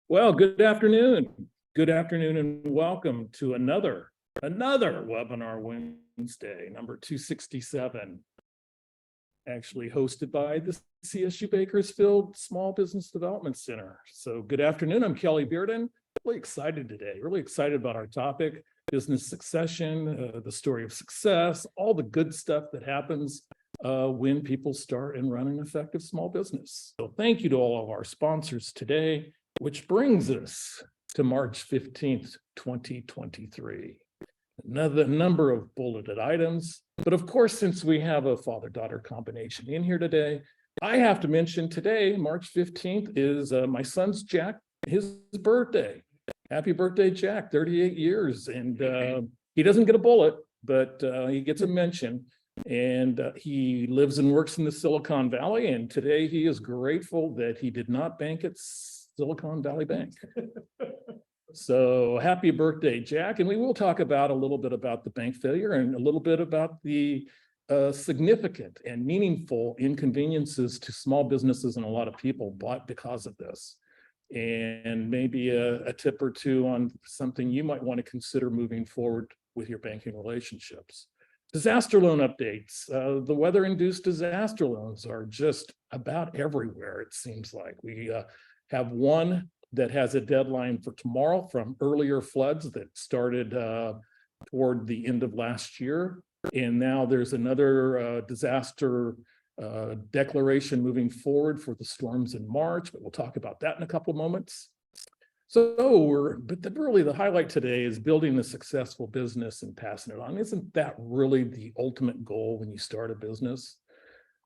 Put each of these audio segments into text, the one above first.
Well, good afternoon. Good afternoon and welcome to another webinar Wednesday, number 267, actually hosted by the CSU Bakersfield Small Business Development Center. So good afternoon, I'm Kelly Bearden. Really excited today, really excited about our topic, business succession, the story of success, all the good stuff that happens when people start and run an effective small business. So thank you to all of our sponsors today, which brings us to March 15th, 2023. Another number of bulleted items, but of course, since we have a father-daughter combination in here today, I have to mention today, March 15th, is my son's Jack, his birthday. Happy birthday, Jack, 38 years. And he doesn't get a bullet, but he gets a mention. And he lives and works in the Silicon Valley. And today he is grateful that he did not bank at Silicon Valley Bank. So happy birthday, Jack. And we will talk about a little bit about the bank failure and a little bit about the significant and meaningful inconveniences to small businesses and a lot of people because of this. And maybe a tip or two on something you might want to consider moving forward with your banking relationships. Disaster loan updates. The weather-induced disaster loans are just about everywhere, it seems like. We have one that has a deadline for tomorrow from earlier floods that started toward the end of last year. And now there's another disaster declaration moving forward for the storms in March, but we'll talk about that in a couple of moments. But really the highlight today is building a successful business and passing it on. Isn't that really the ultimate goal when you start a business?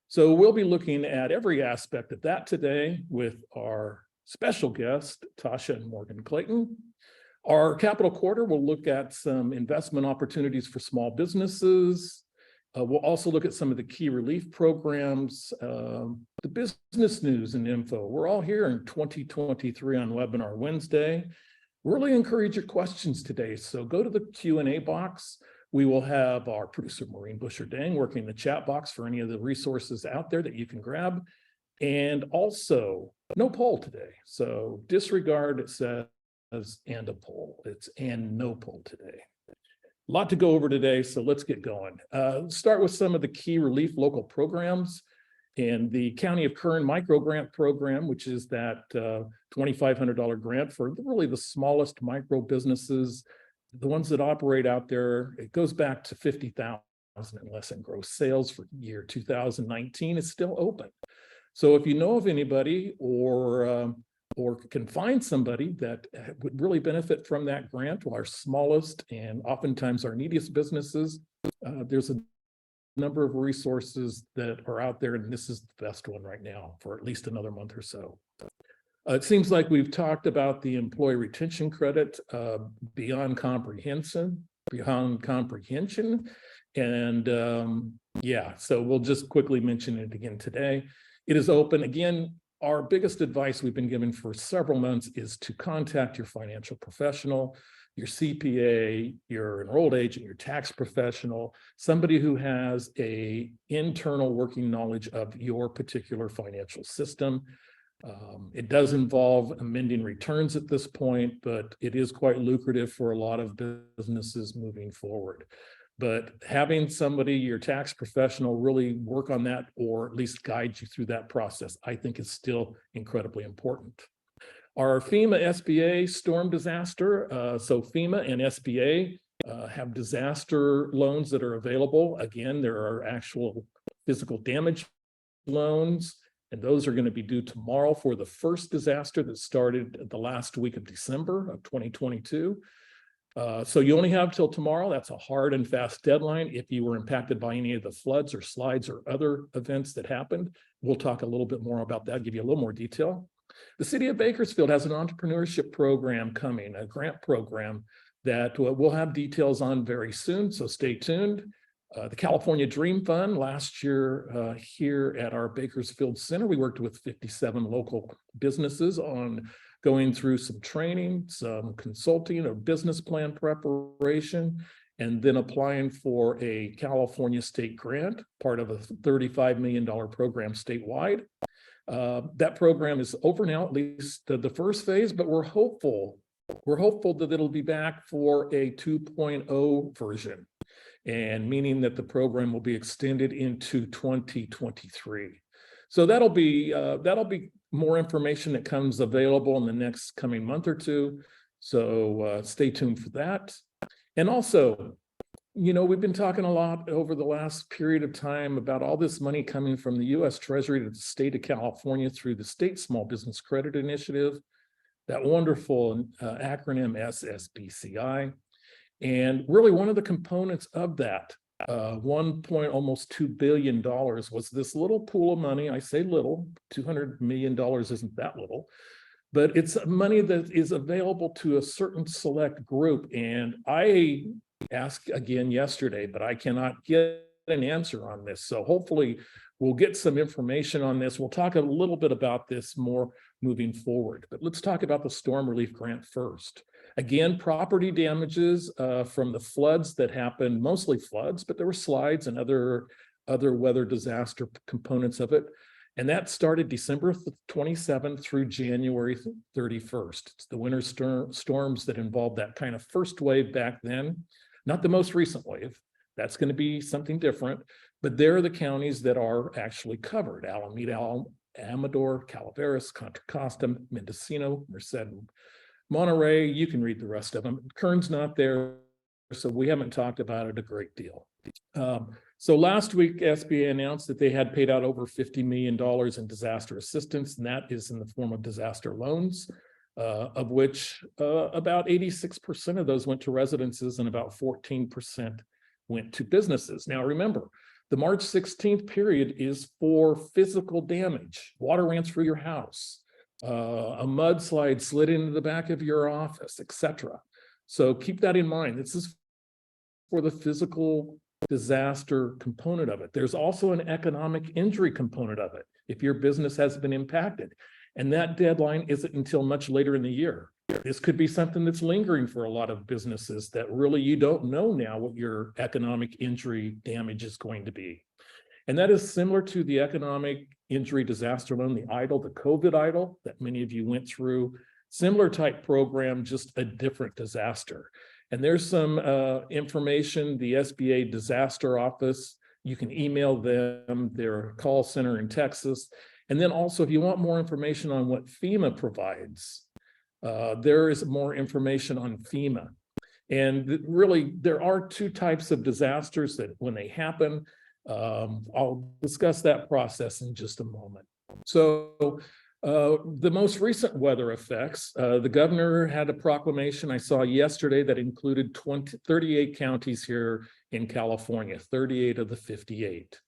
So we'll be looking at every aspect of that today with our special guest, Tasha and Morgan Clayton. Our Capital Quarter will look at some investment opportunities for small businesses. We'll also look at some of the key relief programs, the business news and info. We're all here in 2023 on Webinar Wednesday. Really encourage your questions today. So go to the Q&A box. We will have our producer, Maureen Busher-Dang, working the chat box for any of the resources out there that you can grab. And also, no poll today. So disregard it says and a poll. It's and no poll today. A lot to go over today, so let's get going. Start with some of the key relief local programs. And the County of Kern Micro Grant Program, which is that $2,500 grant for really the smallest micro businesses, the ones that operate out there. It goes back to $50,000 and less in gross sales for year 2019. It's still open. So if you know of anybody or can find somebody that would really benefit from that grant, our smallest and oftentimes our neediest businesses, there's a number of resources that are out there, and this is the best one right now for at least another month or so. It seems like we've talked about the employee retention credit beyond comprehension. And yeah, so we'll just quickly mention it again today. It is open. Again, our biggest advice we've been given for several months is to contact your financial professional, your CPA, your enrolled agent, your tax professional, somebody who has an internal working knowledge of your particular financial system. It does involve amending returns at this point, but it is quite lucrative for a lot of businesses moving forward. But having somebody, your tax professional, really work on that or at least guide you through that process, I think is still incredibly important. Our FEMA SBA storm disaster, so FEMA and SBA have disaster loans that are available. Again, there are actual physical damage loans, and those are going to be due tomorrow for the first disaster that started the last week of December of 2022. So you only have till tomorrow. That's a hard and fast deadline. If you were impacted by any of the floods or slides or other events that happened, we'll talk a little bit more about that, give you a little more detail. The city of Bakersfield has an entrepreneurship program coming, a grant program that we'll have details on very soon, so stay tuned. The California Dream Fund, last year here at our Bakersfield Center, we worked with 57 local businesses on going through some training, some consulting, a business plan preparation, and then applying for a California state grant, part of a $35 million program statewide. That program is over now, at least the first phase, but we're hopeful. We're hopeful that it'll be back for a 2.0 version, and meaning that the program will be extended into 2023. So that'll be more information that comes available in the next coming month or two. So stay tuned for that. And also, you know, we've been talking a lot over the last period of time about all this money coming from the U.S. Treasury to the state of California through the State Small Business Credit Initiative, that wonderful acronym SSBCI. And really one of the components of that, almost $2 billion was this little pool of money. I say little, $200 million isn't that little, but it's money that is available to a certain select group. And I asked again yesterday, but I cannot get an answer on this. So hopefully we'll get some information on this. We'll talk a little bit about this more moving forward, but let's talk about the storm relief grant first. Again, property damages from the floods that happened, mostly floods, but there were slides and other weather disaster components of it. And that started December 27th through January 31st. It's the winter storms that involved that kind of first wave back then, not the most recent wave. That's going to be something different, but there are the counties that are actually covered: Alameda, Amador, Calaveras, Contra Costa, Mendocino, Merced, Monterey. You can read the rest of them. Kern's not there, so we haven't talked about it a great deal. So last week, SBA announced that they had paid out over $50 million in disaster assistance, and that is in the form of disaster loans, of which about 86% of those went to residences and about 14% went to businesses. Now remember, the March 16th period is for physical damage. Water ran through your house, a mudslide slid into the back of your office, etc. So keep that in mind. This is for the physical disaster component of it. There's also an economic injury component of it if your business has been impacted. And that deadline isn't until much later in the year. This could be something that's lingering for a lot of businesses that really you don't know now what your economic injury damage is going to be. And that is similar to the economic injury disaster loan, the EIDL, the COVID EIDL that many of you went through. Similar type program, just a different disaster. And there's some information, the SBA disaster office, you can email them, their call center in Texas. And then also, if you want more information on what FEMA provides, there is more information on FEMA. And really, there are two types of disasters that when they happen, I'll discuss that process in just a moment. So the most recent weather effects, the governor had a proclamation I saw yesterday that included 38 counties here in California, 38 of the 58.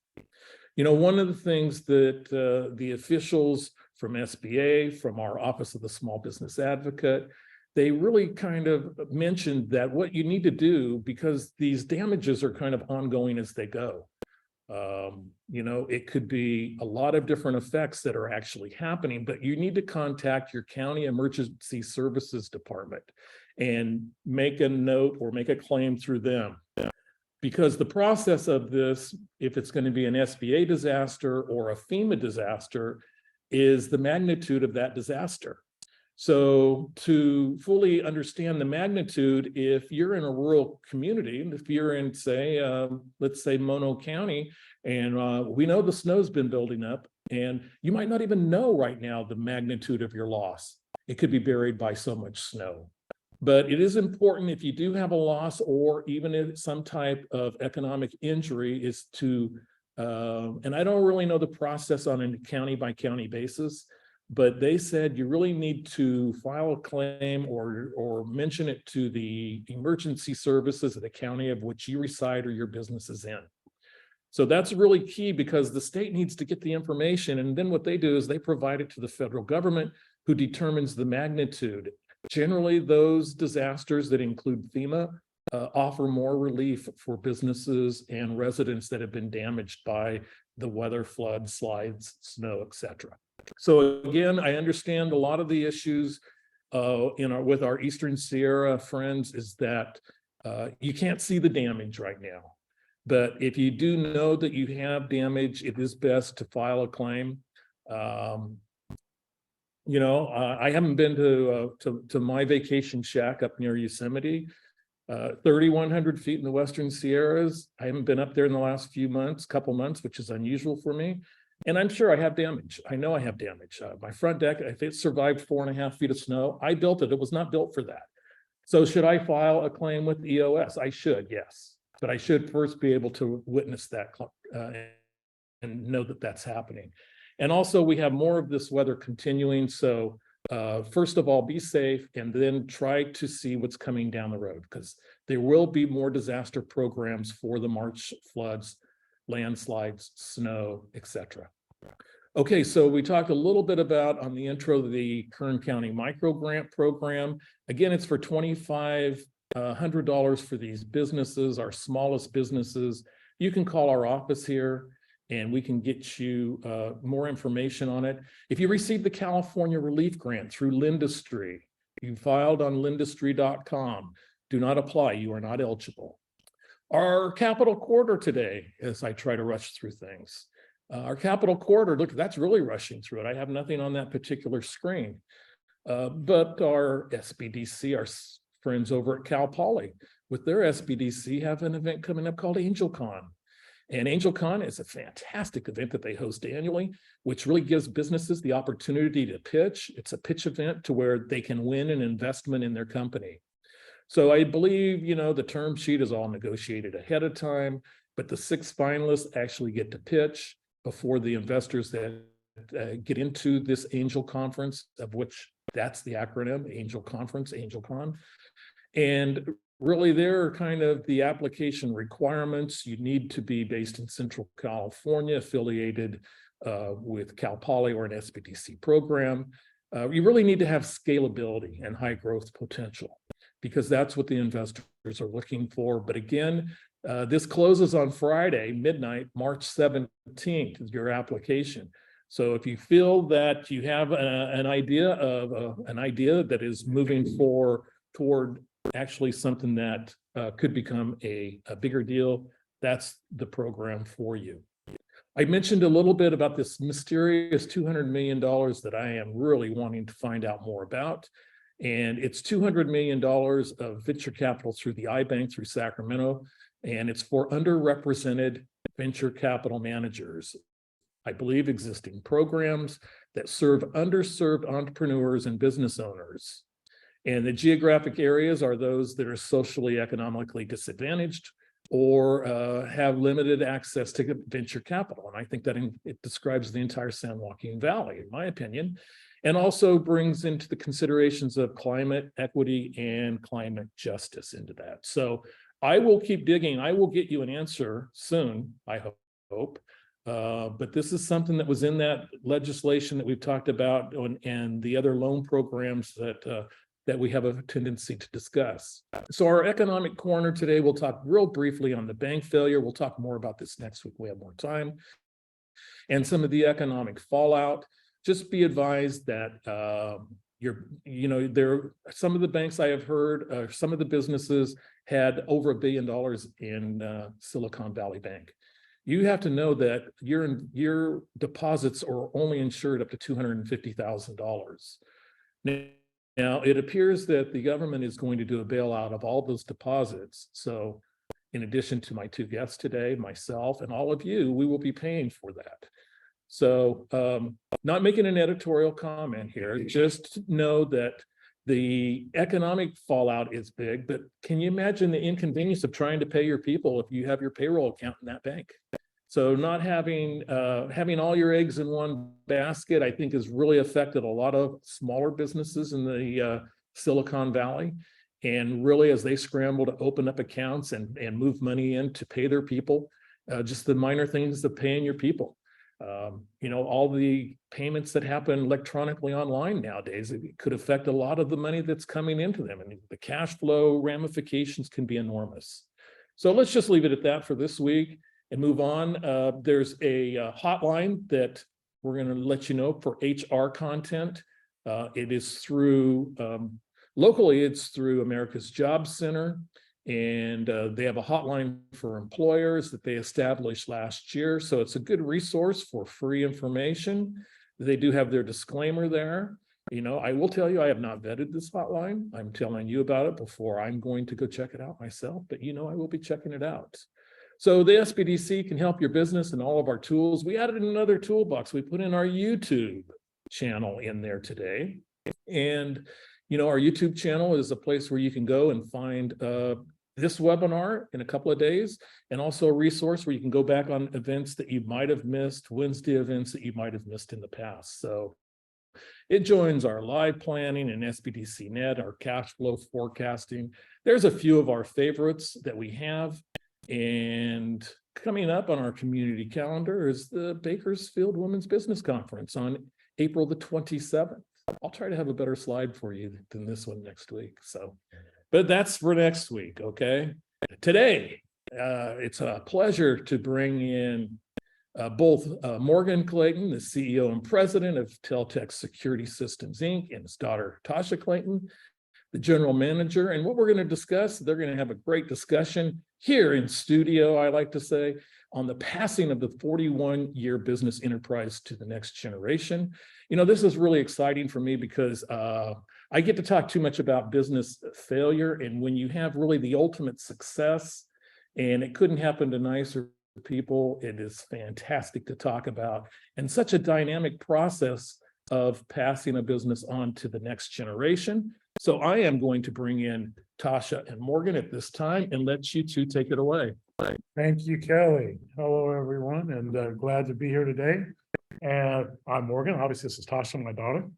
You know, one of the things that the officials from SBA, from our Office of the Small Business Advocate, they really kind of mentioned that what you need to do, because these damages are kind of ongoing as they go. You know, it could be a lot of different effects that are actually happening, but you need to contact your county emergency services department and make a note or make a claim through them. Because the process of this, if it's going to be an SBA disaster or a FEMA disaster, is the magnitude of that disaster. So to fully understand the magnitude, if you're in a rural community, if you're in, say, let's say Mono County, and we know the snow's been building up, and you might not even know right now the magnitude of your loss. It could be buried by so much snow. But it is important, if you do have a loss or even if some type of economic injury, is to, and I don't really know the process on a county by county basis, but they said you really need to file a claim or mention it to the emergency services of the county of which you reside or your business is in. So that's really key, because the state needs to get the information, and then what they do is they provide it to the federal government, who determines the magnitude. Generally, those disasters that include FEMA offer more relief for businesses and residents that have been damaged by the weather, flood, slides, snow, etc. So again, I understand a lot of the issues with our Eastern Sierra friends is that you can't see the damage right now. But if you do know that you have damage, it is best to file a claim. I haven't been to my vacation shack up near Yosemite, 3,100 feet in the Western Sierras. I haven't been up there in the last couple months, which is unusual for me. And I'm sure I have damage. I know I have damage. My front deck, if it survived 4.5 feet of snow, I built it. It was not built for that. So should I file a claim with EOS? I should, yes. But I should first be able to witness that and know that that's happening. And also we have more of this weather continuing. So first of all, be safe and then try to see what's coming down the road, because there will be more disaster programs for the March floods, landslides, snow, etc. Okay, so we talked a little bit about on the intro the Kern County Micro Grant Program. Again, it's for $2,500 for these businesses, our smallest businesses. You can call our office here and we can get you more information on it. If you received the California Relief Grant through Lindustry, you filed on lindustry.com, do not apply, you are not eligible. Our capital quarter today, as I try to rush through things, our capital quarter, look, that's really rushing through it. I have nothing on that particular screen, but our SBDC, our friends over at Cal Poly, with their SBDC, have an event coming up called AngelCon. And AngelCon is a fantastic event that they host annually, which really gives businesses the opportunity to pitch. It's a pitch event to where they can win an investment in their company. So I believe, the term sheet is all negotiated ahead of time, but the 6 finalists actually get to pitch before the investors that get into this Angel Conference, of which that's the acronym, Angel Conference, AngelCon. And really, there are kind of the application requirements. You need to be based in Central California, affiliated with Cal Poly or an SBDC program. You really need to have scalability and high growth potential, because that's what the investors are looking for. But again, this closes on Friday, midnight, March 17th, your application. So if you feel that you have an idea that is moving toward actually something that could become a bigger deal, that's the program for you. I mentioned a little bit about this mysterious $200 million that I am really wanting to find out more about. And it's $200 million of venture capital through the IBank through Sacramento. And it's for underrepresented venture capital managers. I believe existing programs that serve underserved entrepreneurs and business owners. And the geographic areas are those that are socially, economically disadvantaged or have limited access to venture capital. And I think that it describes the entire San Joaquin Valley, in my opinion, and also brings into the considerations of climate equity and climate justice into that. So I will keep digging. I will get you an answer soon, I hope. But this is something that was in that legislation that we've talked about and the other loan programs that we have a tendency to discuss. So our economic corner today, we'll talk real briefly on the bank failure. We'll talk more about this next week. We have more time. And some of the economic fallout. Just be advised that some of the banks I have heard, some of the businesses had over $1 billion in Silicon Valley Bank. You have to know that your deposits are only insured up to $250,000. Now, it appears that the government is going to do a bailout of all those deposits. So in addition to my 2 guests today, myself and all of you, we will be paying for that. So not making an editorial comment here, just know that the economic fallout is big, but can you imagine the inconvenience of trying to pay your people if you have your payroll account in that bank? So not having all your eggs in one basket, I think, has really affected a lot of smaller businesses in the Silicon Valley. And really, as they scramble to open up accounts and move money in to pay their people, just the minor things of paying your people. All the payments that happen electronically online nowadays, it could affect a lot of the money that's coming into them. And the cash flow ramifications can be enormous. So let's just leave it at that for this week and move on. There's a hotline that we're going to let you know for HR content. It is through, locally, it's through America's Job Center. And they have a hotline for employers that they established last year. So it's a good resource for free information. They do have their disclaimer there. I will tell you, I have not vetted this hotline. I'm telling you about it before I'm going to go check it out myself, but I will be checking it out. So the SBDC can help your business and all of our tools. We added another toolbox. We put in our YouTube channel in there today. And, our YouTube channel is a place where you can go and find this webinar in a couple of days, and also a resource where you can go back on events that you might have missed, Wednesday events that you might have missed in the past. So it joins our live planning and SBDC Net, our cash flow forecasting. There's a few of our favorites that we have. And coming up on our community calendar is the Bakersfield Women's Business Conference on April the 27th. I'll try to have a better slide for you than this one next week. But that's for next week, okay? Today, it's a pleasure to bring in both Morgan Clayton, the CEO and president of Tel-Tec Security Systems, Inc., and his daughter, Tasha Clayton, the general manager. And what we're going to discuss, they're going to have a great discussion here in studio, I like to say, on the passing of the 41-year business enterprise to the next generation. This is really exciting for me because I get to talk too much about business failure. And when you have really the ultimate success, and it couldn't happen to nicer people, it is fantastic to talk about, and such a dynamic process of passing a business on to the next generation. So I am going to bring in Tasha and Morgan at this time and let you two take it away. Thank you, Kelly. Hello, everyone, and glad to be here today. And I'm Morgan. Obviously, this is Tasha, my daughter.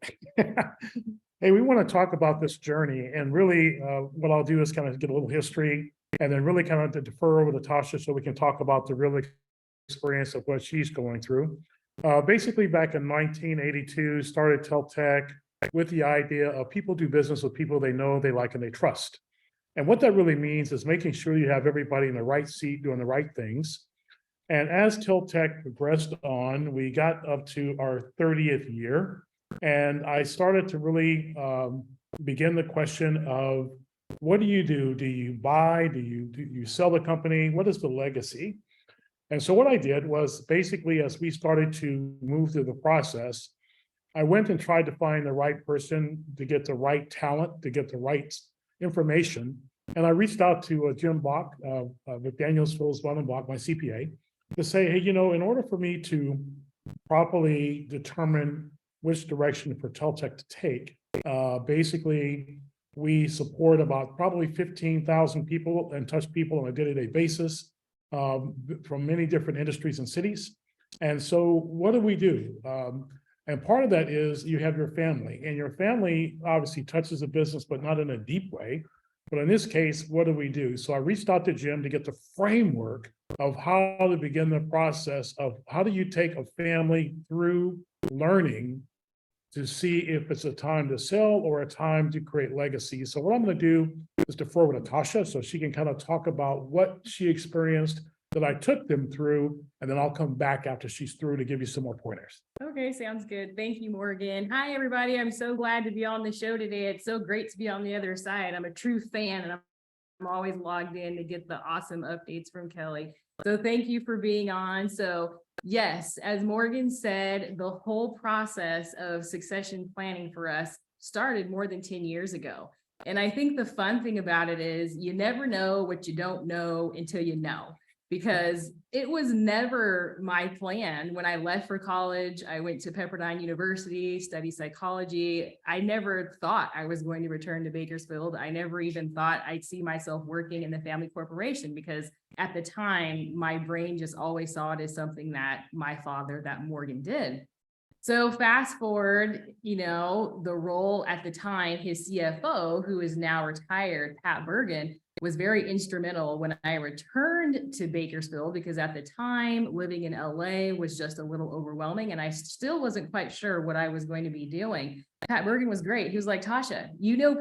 Hey, we want to talk about this journey, and really what I'll do is kind of get a little history and then really kind of defer over to Tasha so we can talk about the real experience of what she's going through. Basically, back in 1982, started Tel-Tec with the idea of people do business with people they know, they like, and they trust. And what that really means is making sure you have everybody in the right seat doing the right things. And as Tel-Tec progressed on, we got up to our 30th year. And I started to really begin the question of, what do you do? Do you buy? Do you sell the company? What is the legacy? And so what I did was basically, as we started to move through the process, I went and tried to find the right person to get the right talent, to get the right information. And I reached out to Jim Bach, with Daniels, Phillips, Bach, my CPA, to say, hey, in order for me to properly determine which direction for Tel-Tec to take, basically, we support about probably 15,000 people and touch people on a day-to-day basis from many different industries and cities. And so what do we do? And part of that is you have your family, and your family obviously touches the business, but not in a deep way. But in this case, what do we do? So I reached out to Jim to get the framework of how to begin the process of how do you take a family through learning to see if it's a time to sell or a time to create legacy. So what I'm going to do is defer over to Tasha so she can kind of talk about what she experienced that I took them through, and then I'll come back after she's through to give you some more pointers. Okay, sounds good. Thank you, Morgan. Hi, everybody. I'm so glad to be on the show today. It's so great to be on the other side. I'm a true fan, and I'm always logged in to get the awesome updates from Kelly. So thank you for being on. So yes, as Morgan said, the whole process of succession planning for us started more than 10 years ago. And I think the fun thing about it is you never know what you don't know until you know. Because it was never my plan. When I left for college, I went to Pepperdine University, studied psychology. I never thought I was going to return to Bakersfield. I never even thought I'd see myself working in the family corporation, because at the time, my brain just always saw it as something that my father, that Morgan, did. So fast forward, the role at the time, his CFO, who is now retired, Pat Bearden, was very instrumental when I returned to Bakersfield, because at the time living in LA was just a little overwhelming and I still wasn't quite sure what I was going to be doing. Pat Bearden was great. He was like, Tasha,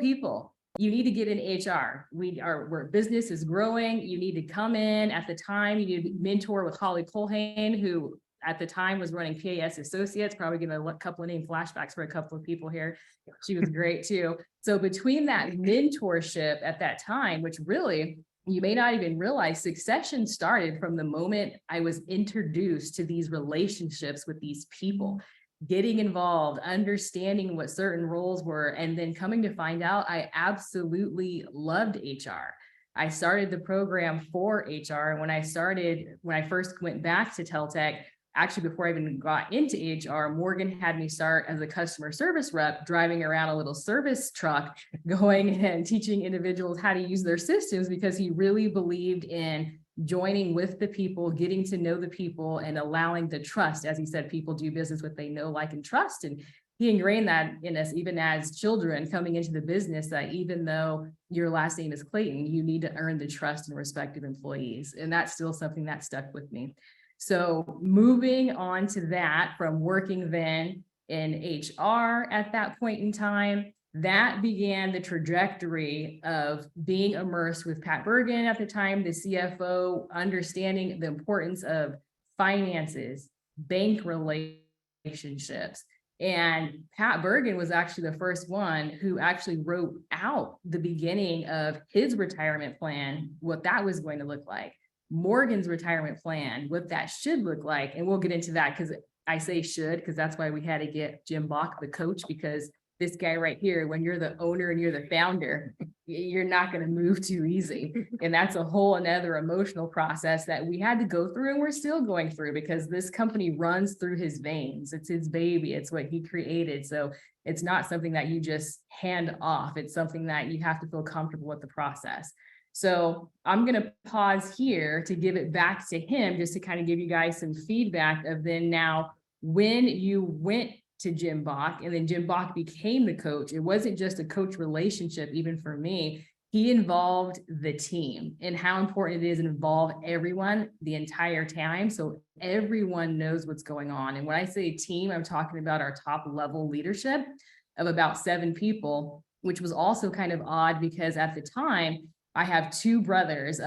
people, you need to get in HR. Where business is growing. You need to come in. At the time, you need to mentor with Holly Colhane, who at the time was running PAS Associates, probably giving a couple of name flashbacks for a couple of people here. She was great too. So between that mentorship at that time, which really, you may not even realize, succession started from the moment I was introduced to these relationships with these people. getting involved, understanding what certain roles were, and then coming to find out I absolutely loved HR. I started the program for HR. And when I first went back to Tel-Tec, actually, before I even got into HR, Morgan had me start as a customer service rep, driving around a little service truck, going and teaching individuals how to use their systems, because he really believed in joining with the people, getting to know the people, and allowing the trust. As he said, people do business with what they know, like, and trust. And he ingrained that in us, even as children coming into the business, that even though your last name is Clayton, you need to earn the trust and respect of employees. And that's still something that stuck with me. So moving on to that, from working then in HR at that point in time, that began the trajectory of being immersed with Pat Bearden at the time, the CFO, understanding the importance of finances, bank relationships. And Pat Bearden was actually the first one who actually wrote out the beginning of his retirement plan, what that was going to look like. Morgan's retirement plan, what that should look like. And we'll get into that, because I say should, because that's why we had to get Jim Bach, the coach, because this guy right here, when you're the owner and you're the founder, you're not going to move too easy. And that's a whole another emotional process that we had to go through, and we're still going through, because this company runs through his veins. It's his baby. It's what he created. So it's not something that you just hand off. It's something that you have to feel comfortable with the process. So I'm going to pause here to give it back to him, just to kind of give you guys some feedback of then now, when you went to Jim Bach and then Jim Bach became the coach, it wasn't just a coach relationship. Even for me, he involved the team, and how important it is to involve everyone the entire time, so everyone knows what's going on. And when I say team, I'm talking about our top level leadership of about 7 people, which was also kind of odd, because at the time I have 2 brothers,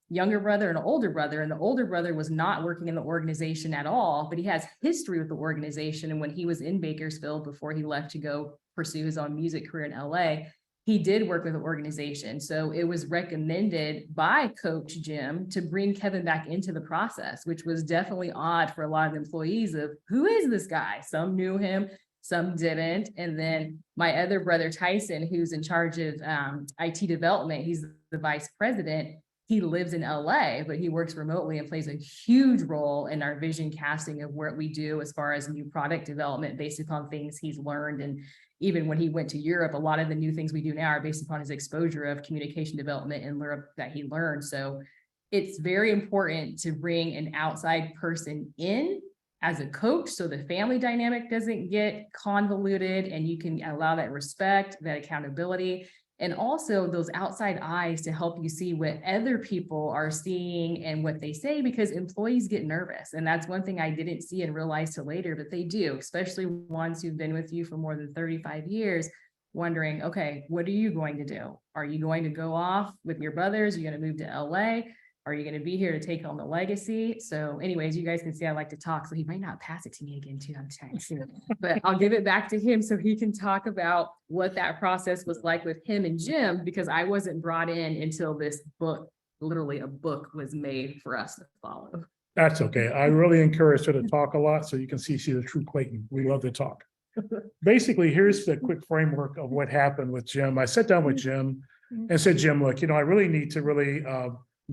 younger brother and an older brother, and the older brother was not working in the organization at all, but he has history with the organization. And when he was in Bakersfield, before he left to go pursue his own music career in LA, he did work with the organization. So it was recommended by Coach Jim to bring Kevin back into the process, which was definitely odd for a lot of employees of, who is this guy? Some knew him, some didn't. And then my other brother, Tyson, who's in charge of IT development, he's the vice president. He lives in LA, but he works remotely and plays a huge role in our vision casting of what we do as far as new product development based upon things he's learned. And even when he went to Europe, a lot of the new things we do now are based upon his exposure of communication development in Europe that he learned. So it's very important to bring an outside person in as a coach, so the family dynamic doesn't get convoluted, and you can allow that respect, that accountability, and also those outside eyes to help you see what other people are seeing and what they say, because employees get nervous. And that's one thing I didn't see and realize till later, but they do, especially ones who've been with you for more than 35 years, wondering, okay, what are you going to do? Are you going to go off with your brothers? Are you going to move to LA? Are you going to be here to take on the legacy? So anyways, you guys can see I like to talk, so he might not pass it to me again too. I'm trying to, but I'll give it back to him so he can talk about what that process was like with him and Jim, because I wasn't brought in until this book, literally a book, was made for us to follow. That's okay. I really encourage her to talk a lot, so you can see she's a true Clayton. We love to talk. Basically, here's the quick framework of what happened with Jim. I sat down with Jim and said, Jim, look, I really need to really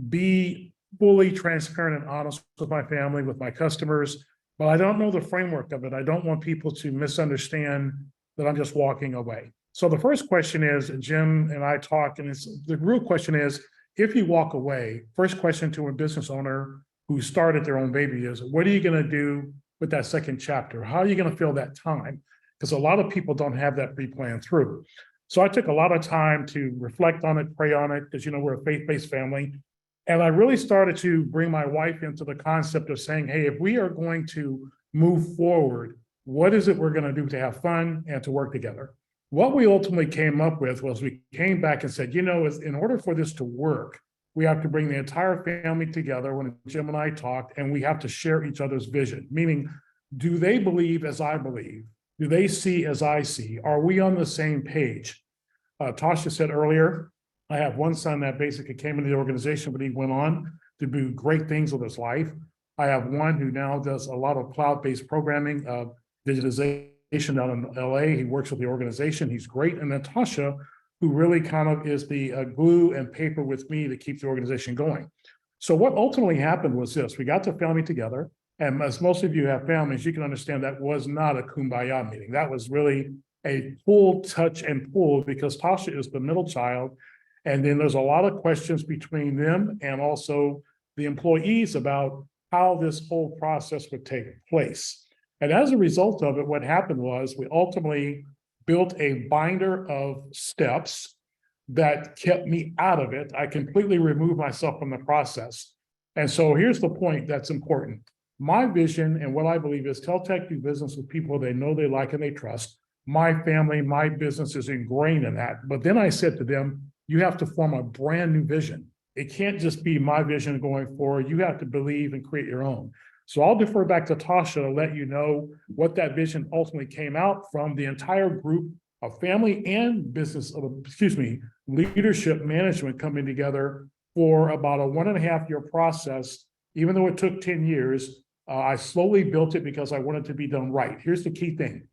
be fully transparent and honest with my family, with my customers, but I don't know the framework of it. I don't want people to misunderstand that I'm just walking away. So the first question is, and Jim and I talked, and the real question is, if you walk away, first question to a business owner who started their own baby is, what are you going to do with that second chapter? How are you going to fill that time? Because a lot of people don't have that pre-planned through. So I took a lot of time to reflect on it, pray on it, because we're a faith-based family. And I really started to bring my wife into the concept of saying, hey, if we are going to move forward, what is it we're going to do to have fun and to work together? What we ultimately came up with was we came back and said, in order for this to work, we have to bring the entire family together when Jim and I talked, and we have to share each other's vision. Meaning, do they believe as I believe? Do they see as I see? Are we on the same page? Tasha said earlier, I have one son that basically came into the organization, but he went on to do great things with his life. I have one who now does a lot of cloud-based programming. digitization down in LA. He works with the organization. He's great. And then Tasha, who really kind of is the glue and paper with me to keep the organization going. So what ultimately happened was this: we got the family together. And as most of you have families, you can understand that was not a kumbaya meeting. That was really a pull, touch, and pull, because Tasha is the middle child. And then there's a lot of questions between them and also the employees about how this whole process would take place. And as a result of it, what happened was we ultimately built a binder of steps that kept me out of it. I completely removed myself from the process. And so here's the point that's important. My vision and what I believe is Tel-Tec do business with people they know, they like, and they trust. My family, my business is ingrained in that. But then I said to them, you have to form a brand new vision. It can't just be my vision going forward. You have to believe and create your own. So I'll defer back to Tasha to let you know what that vision ultimately came out from the entire group of family and business, leadership management coming together for about a 1.5-year process. Even though it took 10 years, I slowly built it because I wanted it to be done right. Here's the key thing.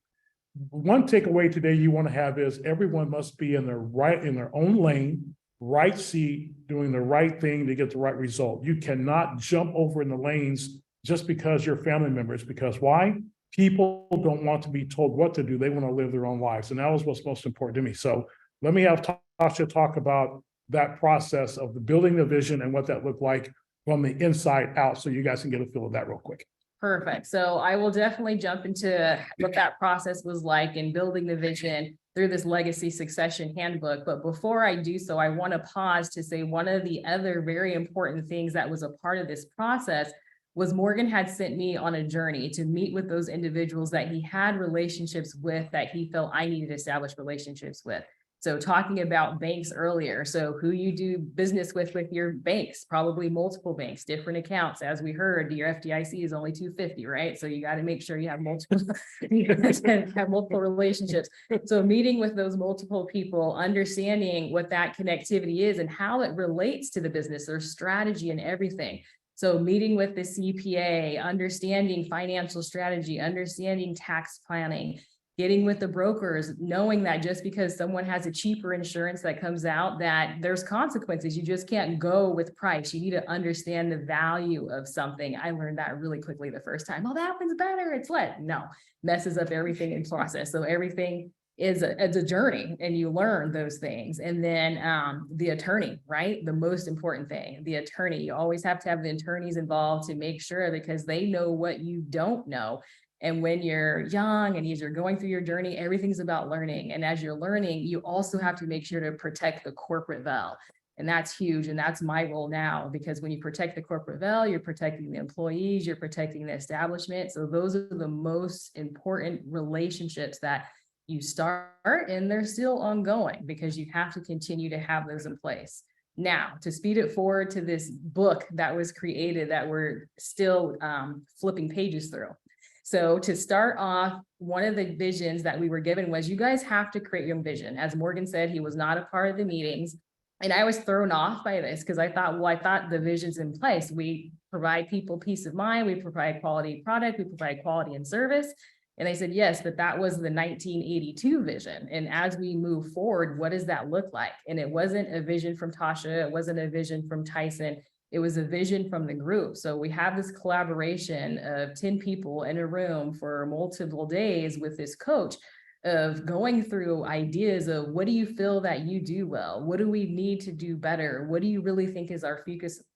One takeaway today you want to have is everyone must be in their own lane, right seat, doing the right thing to get the right result. You cannot jump over in the lanes just because you're family members, because why? People don't want to be told what to do. They want to live their own lives. And that was what's most important to me. So let me have Tasha talk about that process of the building the vision and what that looked like from the inside out, so you guys can get a feel of that real quick. Perfect. So I will definitely jump into what that process was like in building the vision through this legacy succession handbook. But before I do so, I want to pause to say one of the other very important things that was a part of this process was Morgan had sent me on a journey to meet with those individuals that he had relationships with, that he felt I needed to establish relationships with. So talking about banks earlier, so who you do business with your banks, probably multiple banks, different accounts. As we heard, your FDIC is only 250, right? So you got to make sure you have multiple, have multiple relationships. So meeting with those multiple people, understanding what that connectivity is and how it relates to the business, their strategy and everything. So meeting with the CPA, understanding financial strategy, understanding tax planning, getting with the brokers, knowing that just because someone has a cheaper insurance that comes out, that there's consequences. You just can't go with price. You need to understand the value of something. I learned that really quickly the first time. Oh, that one's better. It's what? No, messes up everything in process. So everything is a journey, and you learn those things. And then the attorney, right? The most important thing, the attorney. You always have to have the attorneys involved to make sure, because they know what you don't know. And when you're young and as you're going through your journey, everything's about learning. And as you're learning, you also have to make sure to protect the corporate veil. And that's huge. And that's my role now, because when you protect the corporate veil, you're protecting the employees, you're protecting the establishment. So those are the most important relationships that you start, and they're still ongoing, because you have to continue to have those in place. Now, to speed it forward to this book that was created that we're still flipping pages through. So to start off, one of the visions that we were given was, you guys have to create your own vision. As Morgan said, he was not a part of the meetings. And I was thrown off by this, because I thought the vision's in place. We provide people peace of mind. We provide quality product. We provide quality and service. And they said, yes, but that was the 1982 vision. And as we move forward, what does that look like? And it wasn't a vision from Tasha. It wasn't a vision from Tyson. It was a vision from the group. So we have this collaboration of 10 people in a room for multiple days with this coach, of going through ideas of, what do you feel that you do well? What do we need to do better? What do you really think is our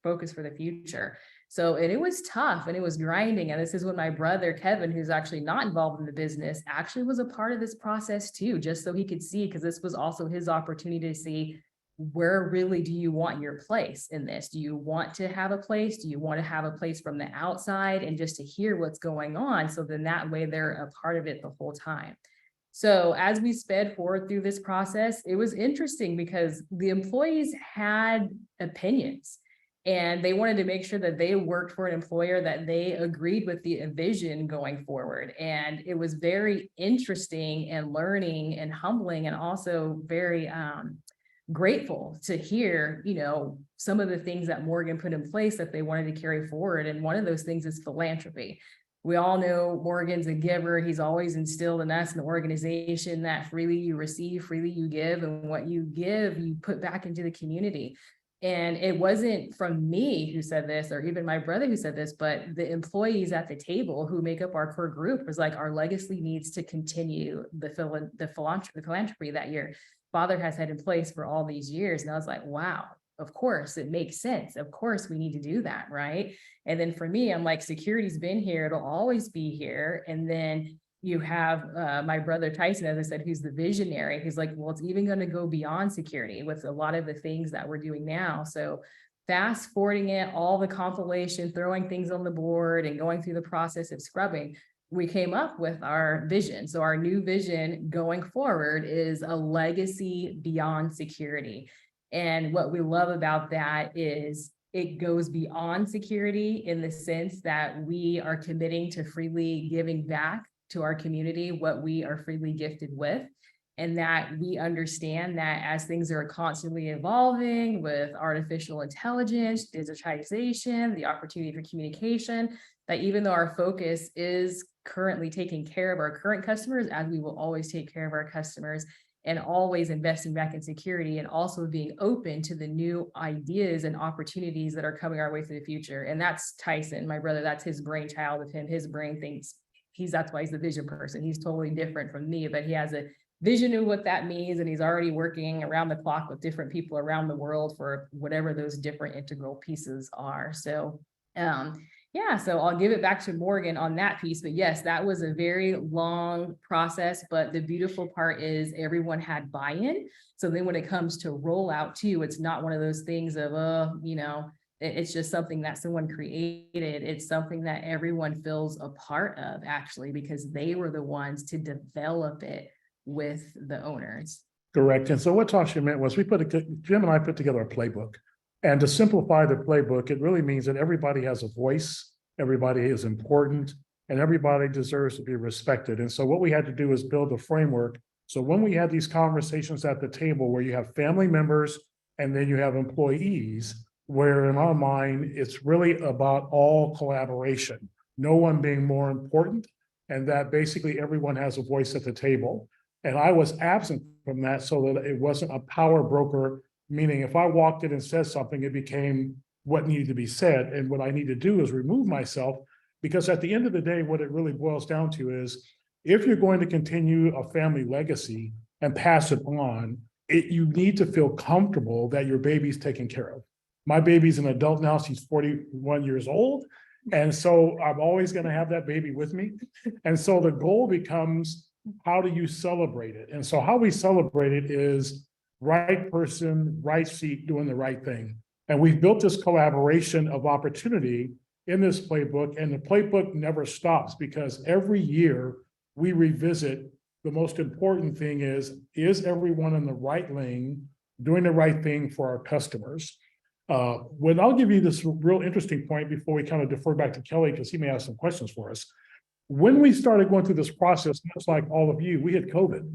focus for the future? So, and it was tough and it was grinding. And this is when my brother, Kevin, who's actually not involved in the business, actually was a part of this process too, just so he could see, because this was also his opportunity to see, where really do you want your place in this? Do you want to have a place? Do you want to have a place from the outside, and just to hear what's going on? So then that way they're a part of it the whole time. So as we sped forward through this process, it was interesting, because the employees had opinions, and they wanted to make sure that they worked for an employer that they agreed with the vision going forward. And it was very interesting and learning and humbling, and also very grateful to hear, some of the things that Morgan put in place that they wanted to carry forward. And one of those things is philanthropy. We all know Morgan's a giver. He's always instilled in us in the organization that freely you receive, freely you give, and what you give, you put back into the community. And it wasn't from me who said this, or even my brother who said this, but the employees at the table who make up our core group was like, our legacy needs to continue the philanthropy that your father has had in place for all these years. And I was like, wow, of course, it makes sense. Of course, we need to do that, right? And then for me, I'm like, security's been here, it'll always be here. And then you have my brother Tyson, as I said, who's the visionary. He's like, well, it's even going to go beyond security with a lot of the things that we're doing now. So fast forwarding it, all the compilation, throwing things on the board and going through the process of scrubbing, we came up with our vision. So our new vision going forward is a legacy beyond security. And what we love about that is it goes beyond security in the sense that we are committing to freely giving back to our community what we are freely gifted with, and that we understand that as things are constantly evolving with artificial intelligence, digitization, the opportunity for communication, that even though our focus is currently taking care of our current customers, as we will always take care of our customers, and always investing back in security, and also being open to the new ideas and opportunities that are coming our way through the future. And that's Tyson, my brother, that's his brainchild of him. His brain thinks that's why he's the vision person. He's totally different from me, but he has a vision of what that means. And he's already working around the clock with different people around the world for whatever those different integral pieces are. So, yeah, so I'll give it back to Morgan on that piece, but yes, that was a very long process, but the beautiful part is everyone had buy-in. So then when it comes to rollout too, it's not one of those things of, it's just something that someone created. It's something that everyone feels a part of, actually, because they were the ones to develop it with the owners. Correct. And so what Tasha meant was Jim and I put together a playbook. And to simplify the playbook, it really means that everybody has a voice, everybody is important, and everybody deserves to be respected. And so what we had to do is build a framework. So when we had these conversations at the table where you have family members and then you have employees, where in our mind, it's really about all collaboration, no one being more important, and that basically everyone has a voice at the table. And I was absent from that so that it wasn't a power broker, meaning if I walked in and said something, it became what needed to be said. And what I need to do is remove myself, because at the end of the day, what it really boils down to is, if you're going to continue a family legacy and pass it on, you need to feel comfortable that your baby's taken care of. My baby's an adult now, she's 41 years old. And so I'm always going to have that baby with me. And so the goal becomes, how do you celebrate it? And so how we celebrate it is right person, right seat, doing the right thing. And we've built this collaboration of opportunity in this playbook, and the playbook never stops, because every year we revisit. The most important thing is everyone in the right lane doing the right thing for our customers? When I'll give you this real interesting point before we kind of defer back to Kelly, because he may have some questions for us. When we started going through this process, much like all of you, we had COVID.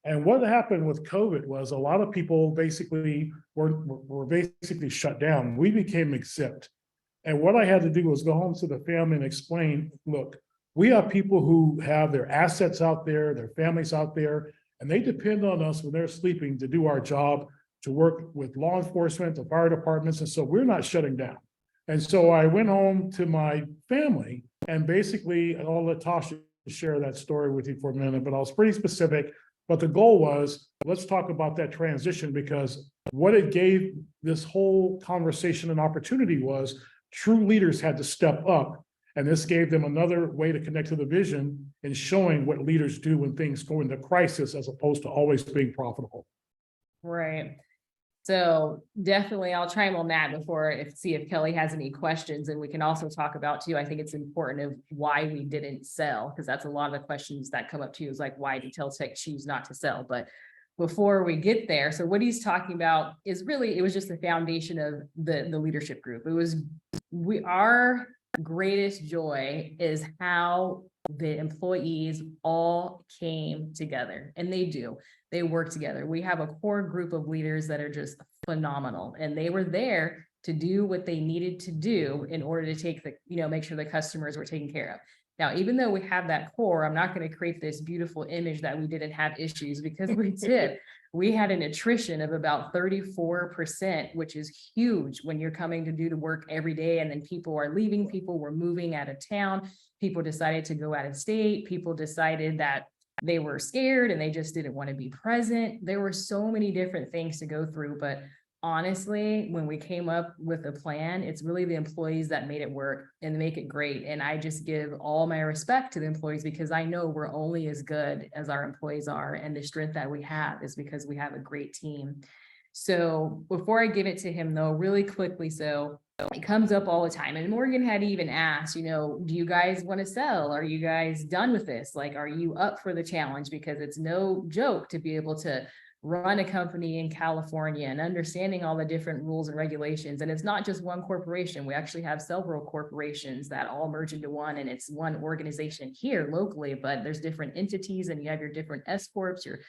And what happened with COVID was a lot of people basically were basically shut down. We became exempt. And what I had to do was go home to the family and explain, look, we have people who have their assets out there, their families out there, and they depend on us when they're sleeping to do our job, to work with law enforcement, the fire departments. And so we're not shutting down. And so I went home to my family, and basically, and I'll let Tasha share that story with you for a minute, but I was pretty specific. But the goal was, let's talk about that transition, because what it gave this whole conversation an opportunity was true leaders had to step up. And this gave them another way to connect to the vision and showing what leaders do when things go into crisis, as opposed to always being profitable. Right. So definitely I'll chime on that see if Kelly has any questions, and we can also talk about too, I think it's important of why we didn't sell, because that's a lot of the questions that come up to you, is like, why did Tel-Tec choose not to sell? But before we get there, so what he's talking about is really, it was just the foundation of the leadership group. It was, our greatest joy is how the employees all came together, and they work together. We have a core group of leaders that are just phenomenal, and they were there to do what they needed to do in order to take the, make sure the customers were taken care of. Now, even though we have that core, I'm not going to create this beautiful image that we didn't have issues, because we did. We had an attrition of about 34%, which is huge when you're coming to do the work every day. And then people are leaving, people were moving out of town, people decided to go out of state, people decided that they were scared and they just didn't want to be present. There were so many different things to go through, but honestly, when we came up with a plan, it's really the employees that made it work and make it great. And I just give all my respect to the employees, because I know we're only as good as our employees are. And the strength that we have is because we have a great team. So before I give it to him though, really quickly, so it comes up all the time. And Morgan had even asked, do you guys want to sell? Are you guys done with this? Like, are you up for the challenge? Because it's no joke to be able to run a company in California and understanding all the different rules and regulations. And it's not just one corporation. We actually have several corporations that all merge into one, and it's one organization here locally, but there's different entities, and you have your different S Corps, your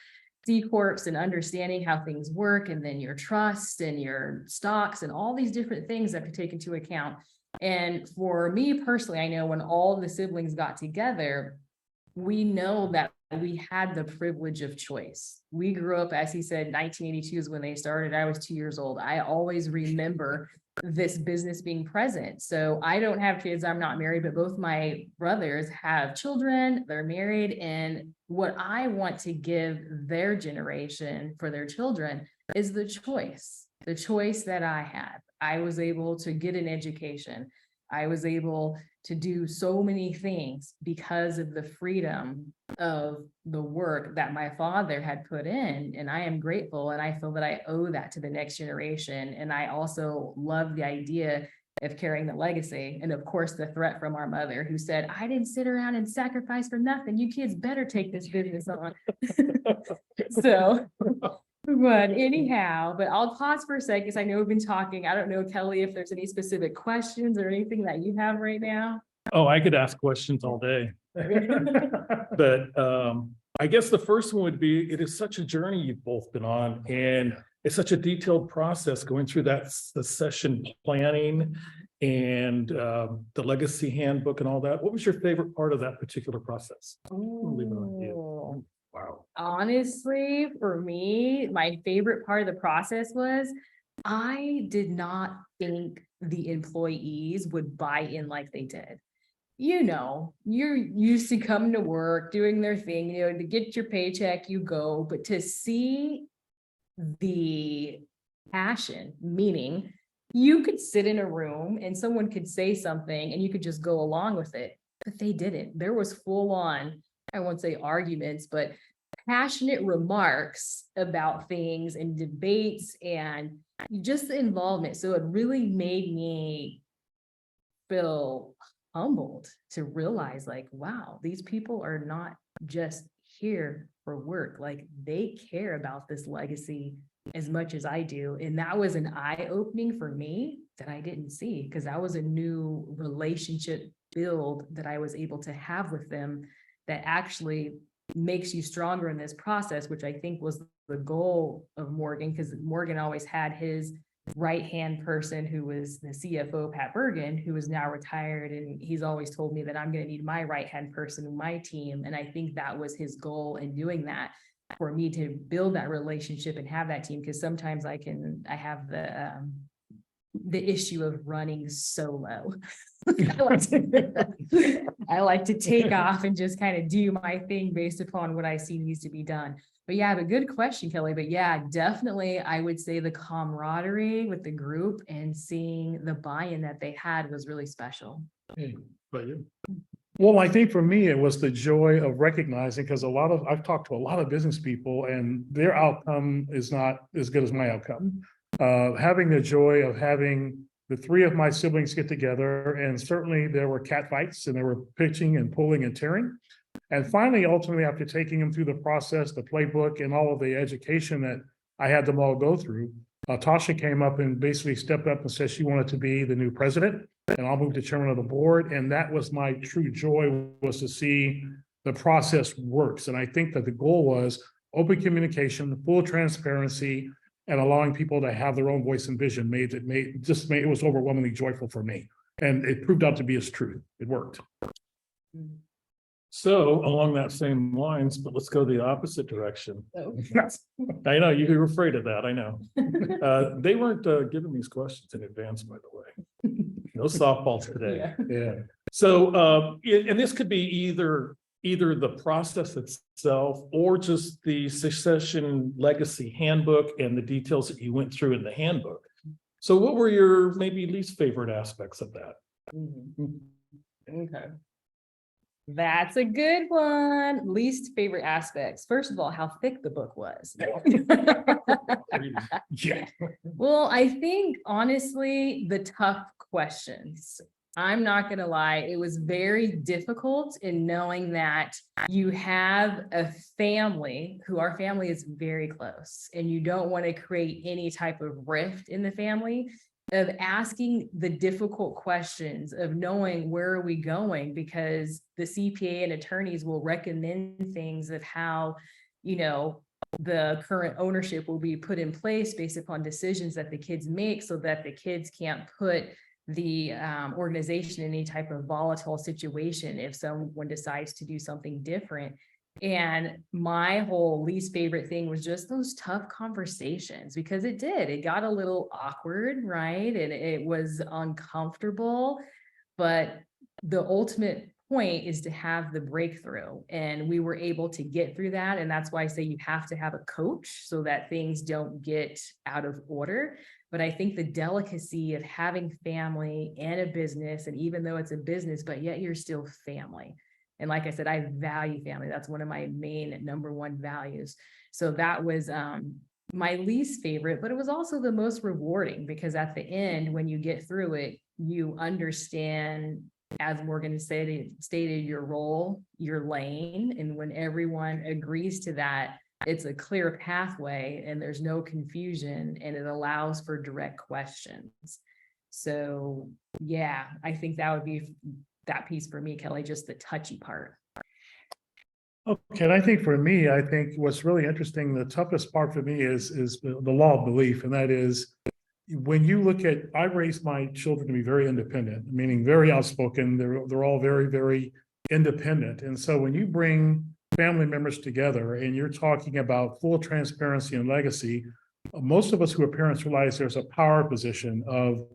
C Corps, and understanding how things work, and then your trust and your stocks and all these different things that could take into account. And for me personally, I know when all the siblings got together, we know that we had the privilege of choice. We grew up, as he said, 1982 is when they started. I was 2 years old. I always remember this business being present. So I don't have kids, I'm not married, but both my brothers have children, they're married. And what I want to give their generation for their children is the choice that I had. I was able to get an education. I was able to do so many things because of the freedom of the work that my father had put in. And I am grateful. And I feel that I owe that to the next generation. And I also love the idea of carrying the legacy. And of course, the threat from our mother, who said, I didn't sit around and sacrifice for nothing. You kids better take this business on. So, but anyhow, but I'll pause for a second, because I know we've been talking. I don't know, Kelly, if there's any specific questions or anything that you have right now. Oh, I could ask questions all day. But I guess the first one would be, it is such a journey you've both been on, and it's such a detailed process going through that succession planning and the legacy handbook and all that. What was your favorite part of that particular process? I'll leave it on you. Wow. Honestly, for me, my favorite part of the process was I did not think the employees would buy in like they did. You're used to coming to work, doing their thing, to get your paycheck, you go, but to see the passion, meaning you could sit in a room and someone could say something and you could just go along with it, but they didn't. There was full on, I won't say arguments, but passionate remarks about things and debates and just the involvement. So it really made me feel humbled to realize, like, wow, these people are not just here for work. Like, they care about this legacy as much as I do. And that was an eye-opening for me that I didn't see, because that was a new relationship build that I was able to have with them that actually makes you stronger in this process, which I think was the goal of Morgan, because Morgan always had his right-hand person who was the CFO, Pat Bearden, who is now retired. And he's always told me that I'm going to need my right-hand person in my team. And I think that was his goal in doing that, for me to build that relationship and have that team. Because sometimes I have the issue of running solo. I like to take off and just kind of do my thing based upon what I see needs to be done. But yeah, but good question, Kelly. But yeah, definitely, I would say the camaraderie with the group and seeing the buy-in that they had was really special. But you? Well, I think for me, it was the joy of recognizing, because I've talked to a lot of business people and their outcome is not as good as my outcome. Having the joy of having the three of my siblings get together, and certainly there were cat fights and there were pitching and pulling and tearing. And finally, ultimately, after taking them through the process, the playbook and all of the education that I had them all go through, Tasha came up and basically stepped up and said she wanted to be the new president, and I'll move to chairman of the board. And that was my true joy, was to see the process works. And I think that the goal was open communication, full transparency, and allowing people to have their own voice and vision it was overwhelmingly joyful for me. And it proved out to be its truth. It worked. So along that same lines, but let's go the opposite direction. Oh. I know you were afraid of that. I know. They weren't giving these questions in advance, by the way. No softballs today. Yeah. So, and this could be either the process itself or just the succession legacy handbook and the details that you went through in the handbook. So what were your maybe least favorite aspects of that? Okay. That's a good one. Least favorite aspects. First of all, how thick the book was. Yeah. Well, I think honestly, the tough questions. I'm not going to lie. It was very difficult in knowing that you have a family who our family is very close and you don't want to create any type of rift in the family, of asking the difficult questions of knowing where are we going, because the CPA and attorneys will recommend things of how, the current ownership will be put in place based upon decisions that the kids make, so that the kids can't put the organization in any type of volatile situation if someone decides to do something different. And my whole least favorite thing was just those tough conversations, because it got a little awkward, right? And it was uncomfortable, but the ultimate point is to have the breakthrough, and we were able to get through that. And that's why I say you have to have a coach so that things don't get out of order. But I think the delicacy of having family and a business, and even though it's a business, but yet you're still family. And like I said, I value family. That's one of my main number one values. So that was my least favorite, but it was also the most rewarding, because at the end, when you get through it, you understand, as Morgan stated, your role, your lane. And when everyone agrees to that, it's a clear pathway and there's no confusion, and it allows for direct questions. So yeah, I think that would be that piece for me, Kelly, just the touchy part. Okay, and I think for me, I think what's really interesting, the toughest part for me is the law of belief. And that is, when you look at, I raised my children to be very independent, meaning very outspoken. They're all very, very independent. And so when you bring family members together and you're talking about full transparency and legacy, most of us who are parents realize there's a power position of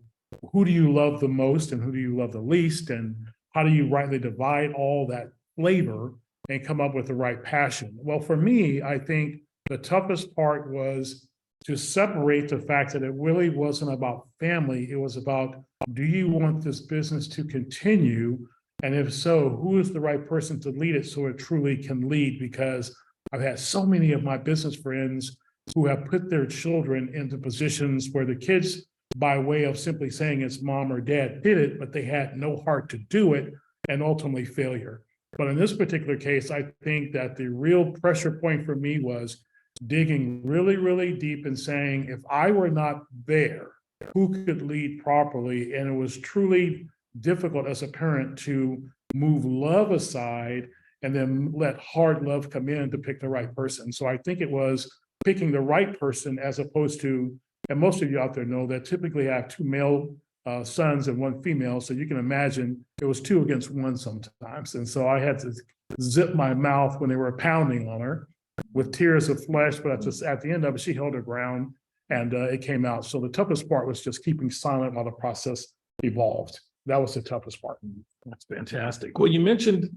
who do you love the most and who do you love the least, and how do you rightly divide all that flavor and come up with the right passion. Well, for me, I think the toughest part was to separate the fact that it really wasn't about family. It was about, do you want this business to continue? And if so, who is the right person to lead it so it truly can lead? Because I've had so many of my business friends who have put their children into positions where the kids, by way of simply saying it's mom or dad, did it, but they had no heart to do it, and ultimately failure. But in this particular case, I think that the real pressure point for me was digging really, really deep and saying, if I were not there, who could lead properly? And it was truly difficult as a parent to move love aside and then let hard love come in to pick the right person. So I think it was picking the right person, as opposed to, and most of you out there know that typically I have two male sons and one female. So you can imagine it was 2 against 1 sometimes. And so I had to zip my mouth when they were pounding on her with tears of flesh, but at the end of it, she held her ground and it came out. So the toughest part was just keeping silent while the process evolved. That was the toughest part. That's fantastic. Well, you mentioned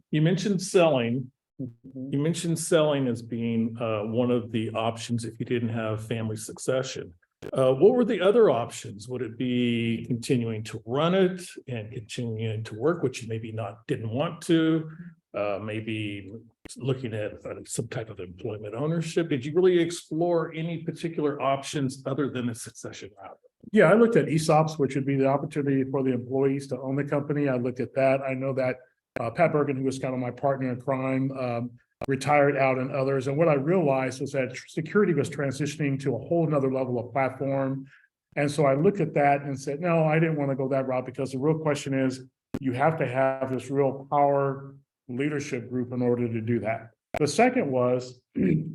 selling. You mentioned selling as being one of the options if you didn't have family succession. What were the other options? Would it be continuing to run it and continuing to work, which you maybe didn't want to? Maybe looking at some type of employment ownership? Did you really explore any particular options other than the succession route? Yeah, I looked at ESOPs, which would be the opportunity for the employees to own the company. I looked at that. I know that Pat Bearden, who was kind of my partner in crime, retired out, and others. And what I realized was that security was transitioning to a whole nother level of platform. And so I looked at that and said, no, I didn't want to go that route, because the real question is, you have to have this real power leadership group in order to do that. The second was,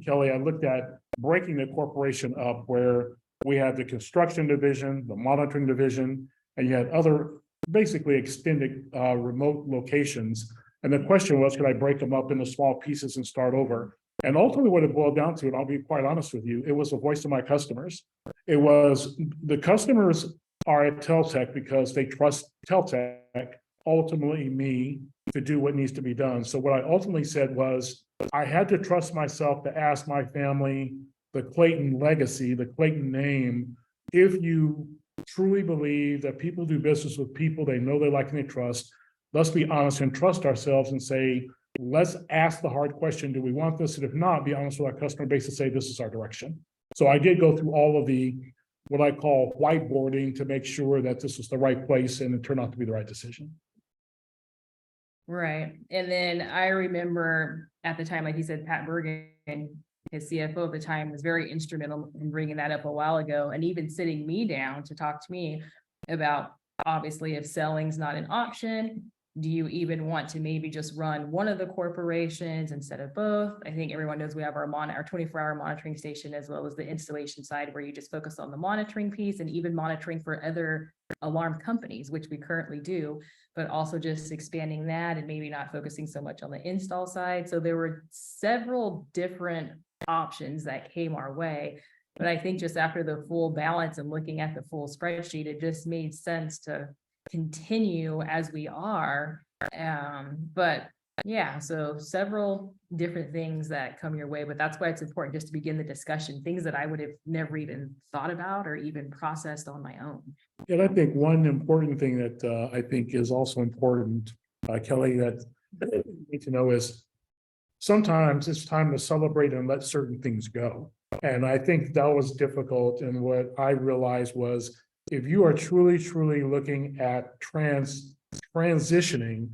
Kelly, I looked at breaking the corporation up, where we had the construction division, the monitoring division, and you had other basically extended remote locations. And the question was, could I break them up into small pieces and start over? And ultimately what it boiled down to, and I'll be quite honest with you, it was the voice of my customers. It was the customers are at Tel-Tec because they trust Tel-Tec, ultimately me, to do what needs to be done. So what I ultimately said was, I had to trust myself to ask my family, the Clayton legacy, the Clayton name, if you truly believe that people do business with people they know, they like, and they trust, let's be honest and trust ourselves and say, let's ask the hard question, do we want this? And if not, be honest with our customer base and say, this is our direction. So I did go through all of the, what I call whiteboarding, to make sure that this was the right place and it turned out to be the right decision. Right. And then I remember at the time, like you said, Pat Bearden, his CFO at the time, was very instrumental in bringing that up a while ago, and even sitting me down to talk to me about, obviously, if selling's not an option, do you even want to maybe just run one of the corporations instead of both? I think everyone knows we have our 24-hour monitoring station, as well as the installation side, where you just focus on the monitoring piece, and even monitoring for other alarm companies, which we currently do, but also just expanding that and maybe not focusing so much on the install side. So there were several different options that came our way. But I think just after the full balance and looking at the full spreadsheet, it just made sense to continue as we are. But yeah, so several different things that come your way, but that's why it's important just to begin the discussion, things that I would have never even thought about or even processed on my own. And I think one important thing that I think is also important, Kelly, that you need to know is sometimes it's time to celebrate and let certain things go. And I think that was difficult. And what I realized was, if you are truly, truly looking at transitioning,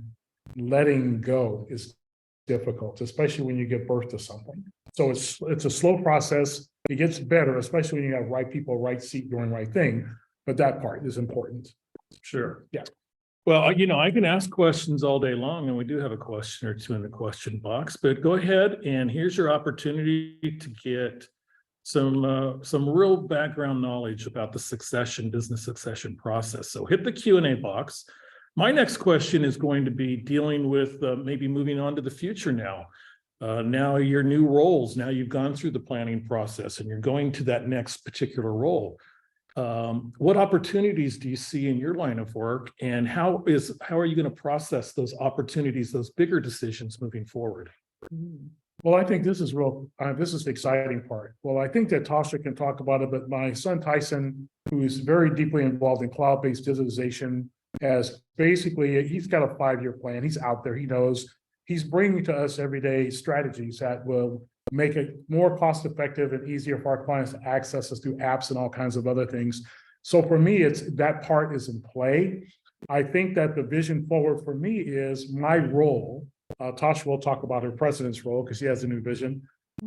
letting go is difficult, especially when you give birth to something. So it's a slow process. It gets better, especially when you have right people, right seat, doing right thing. But that part is important. Sure. Yeah. Well, I can ask questions all day long, and we do have a question or two in the question box, but go ahead, and here's your opportunity to get some real background knowledge about the business succession process. So hit the Q&A box. My next question is going to be dealing with maybe moving on to the future now. Now your new roles, now you've gone through the planning process and you're going to that next particular role. What opportunities do you see in your line of work, and how are you going to process those opportunities, those bigger decisions moving forward? Well, I think this is this is the exciting part. Well, I think that Tasha can talk about it, but my son Tyson, who is very deeply involved in cloud-based digitalization, has basically, he's got a 5-year plan. He's out there, he knows. He's bringing to us every day strategies that will make it more cost-effective and easier for our clients to access us through apps and all kinds of other things. So for me, that part is in play. I think that the vision forward for me is my role. Tasha will talk about her president's role because she has a new vision.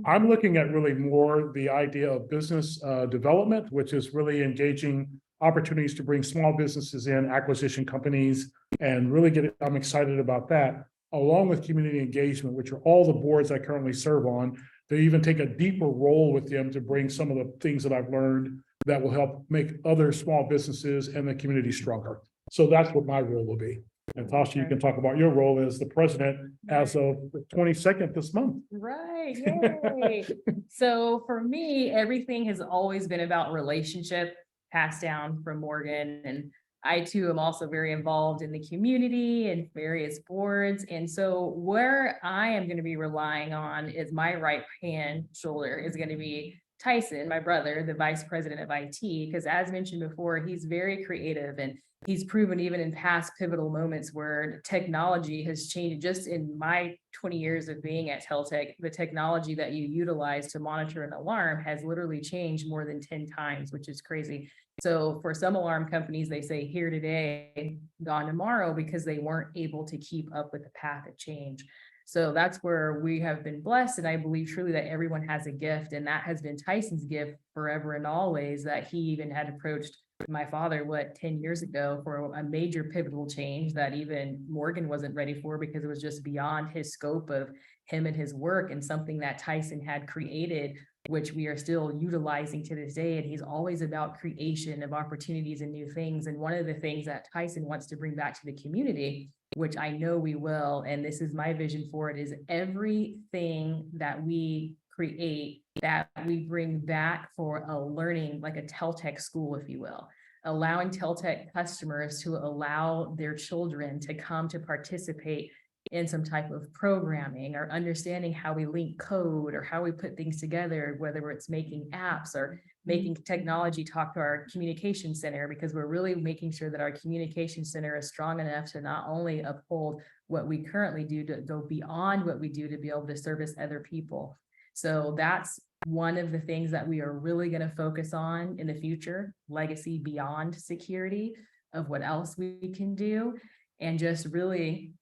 I'm looking at really more the idea of business development, which is really engaging opportunities to bring small businesses in, acquisition companies, and really I'm excited about that, along with community engagement, which are all the boards I currently serve on, to even take a deeper role with them to bring some of the things that I've learned that will help make other small businesses and the community stronger. So that's what my role will be. And Tasha, you can talk about your role as the president as of the 22nd this month. Right. Yay. So for me, everything has always been about relationship, passed down from Morgan. And I too am also very involved in the community and various boards. And so where I am going to be relying on is my right hand shoulder is going to be Tyson, my brother, the vice president of IT, because as mentioned before, he's very creative, and he's proven even in past pivotal moments where technology has changed. Just in my 20 years of being at Tel-Tec, the technology that you utilize to monitor an alarm has literally changed more than 10 times, which is crazy. So for some alarm companies, they say here today, gone tomorrow, because they weren't able to keep up with the path of change. So that's where we have been blessed. And I believe truly that everyone has a gift, and that has been Tyson's gift forever and always, that he even had approached my father, 10 years ago, for a major pivotal change that even Morgan wasn't ready for, because it was just beyond his scope of him and his work, and something that Tyson had created which we are still utilizing to this day. And he's always about creation of opportunities and new things. And one of the things that Tyson wants to bring back to the community, which I know we will, and this is my vision for it, is everything that we create that we bring back for a learning, like a Tel-Tec school, if you will, allowing Tel-Tec customers to allow their children to come to participate in some type of programming or understanding how we link code or how we put things together, whether it's making apps or making technology talk to our communication center, because we're really making sure that our communication center is strong enough to not only uphold what we currently do, to go beyond what we do to be able to service other people. So that's one of the things that we are really going to focus on in the future, legacy beyond security, of what else we can do, and just really